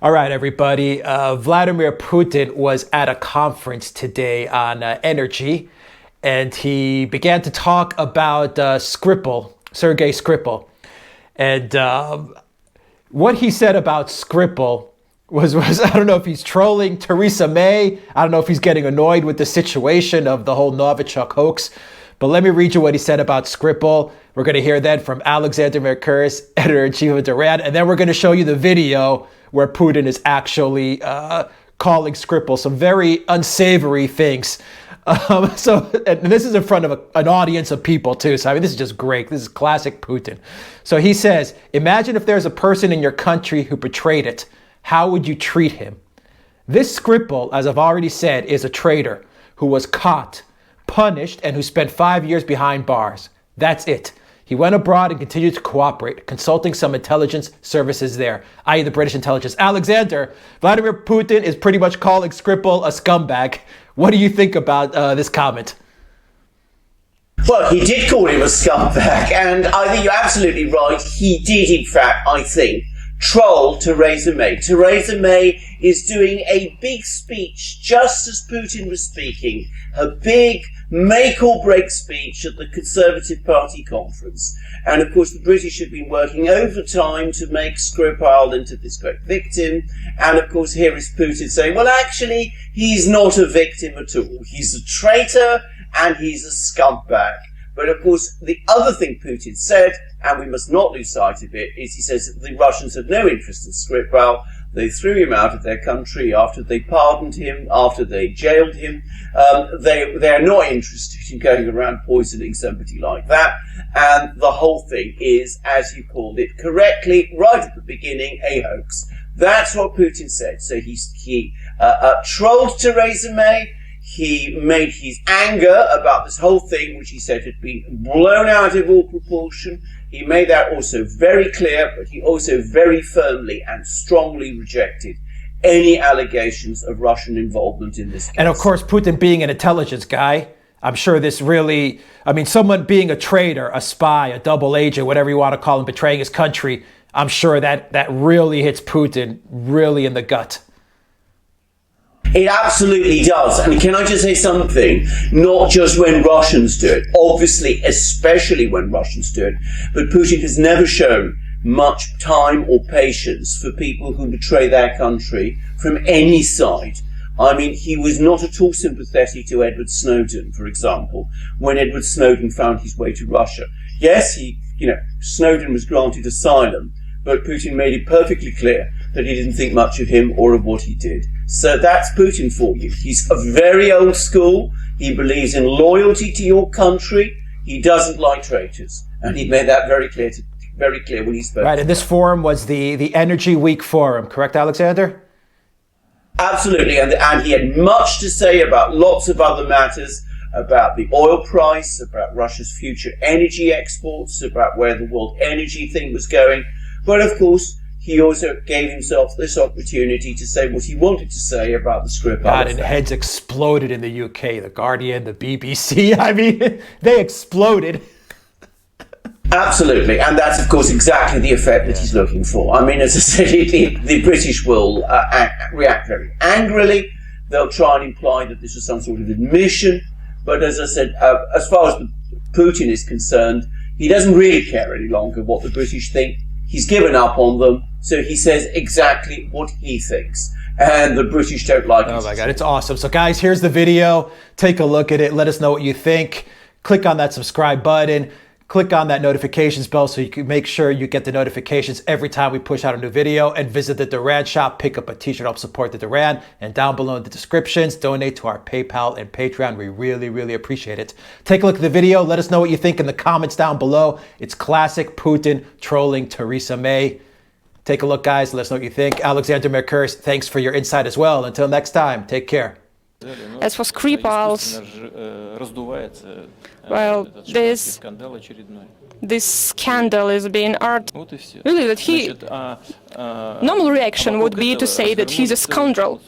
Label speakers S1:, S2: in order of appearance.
S1: All right, everybody. Vladimir Putin was at a conference today on energy, and he began to talk about Skripal, Sergei Skripal. And what he said about Skripal was I don't know if he's trolling Theresa May. I don't know if he's getting annoyed with the situation of the whole Novichok hoax. But let me read you what he said about Skripal. We're going to hear that from Alexander Mercouris, editor-in-chief of Duran. And then we're going to show you the video where Putin is actually calling Skripal some very unsavory things. And this is in front of an audience of people too. So I mean, this is just great. This is classic Putin. So he says, imagine if there's a person in your country who betrayed it. How would you treat him? This Skripal, as I've already said, is a traitor who was caught, punished, and who spent 5 years behind bars. That's it. He went abroad and continued to cooperate, consulting some intelligence services there, i.e. the British intelligence. Alexander, Vladimir Putin is pretty much calling Skripal a scumbag. What do you think about this comment?
S2: Well, he did call him a scumbag, and I think you're absolutely right. He did, in fact, I think, troll Theresa May. Theresa May is doing a big speech just as Putin was speaking, her big make-or-break speech at the Conservative Party conference. And of course the British have been working overtime to make Skripal into this great victim. And of course here is Putin saying, well actually he's not a victim at all. He's a traitor and he's a scumbag. But of course the other thing Putin said, and we must not lose sight of it, is he says that the Russians had no interest in Skripal. They threw him out of their country after they pardoned him, after they jailed him. They're not interested in going around poisoning somebody like that. And the whole thing is, as you called it correctly, right at the beginning, a hoax. That's what Putin said. So he trolled Theresa May. He made his anger about this whole thing, which he said had been blown out of all proportion. He made that also very clear, but he also very firmly and strongly rejected any allegations of Russian involvement in this case.
S1: And of course, Putin being an intelligence guy, I'm sure this really, someone being a traitor, a spy, a double agent, whatever you want to call him, betraying his country, I'm sure that really hits Putin really in the gut.
S2: It absolutely does. And can I just say something? Not just when Russians do it, obviously, especially when Russians do it, but Putin has never shown much time or patience for people who betray their country from any side. He was not at all sympathetic to Edward Snowden, for example, when Edward Snowden found his way to Russia. Yes, Snowden was granted asylum, but Putin made it perfectly clear that he didn't think much of him or of what he did. So that's Putin for you. He's a very old school. He believes in loyalty to your country. He doesn't like traitors. And he made that very clear when he spoke.
S1: Right, and this forum was the Energy Week Forum, correct, Alexander?
S2: Absolutely, and he had much to say about lots of other matters, about the oil price, about Russia's future energy exports, about where the world energy thing was going. But of course, he also gave himself this opportunity to say what he wanted to say about the Skripal.
S1: God, and heads exploded in the UK, the Guardian, the BBC. They exploded.
S2: Absolutely, and that's of course exactly the effect that he's looking for. As I said, the British will react very angrily. They'll try and imply that this was some sort of admission. But as I said, as far as Putin is concerned, he doesn't really care any longer what the British think. He's given up on them, so he says exactly what he thinks. And the British don't like it.
S1: Oh my God, it's awesome. So guys, here's the video. Take a look at it. Let us know what you think. Click on that subscribe button. Click on that notifications bell so you can make sure you get the notifications every time we push out a new video, and visit the Duran shop, pick up a t-shirt, help support the Duran, and down below in the descriptions, donate to our PayPal and Patreon. We really, really appreciate it. Take a look at the video. Let us know what you think in the comments down below. It's classic Putin trolling Theresa May. Take a look, guys. Let us know what you think. Alexander Mercouris, thanks for your insight as well. Until next time, take care.
S3: As for Skripal's, well, this scandal is being really that normal reaction would be to say that he's a scoundrel.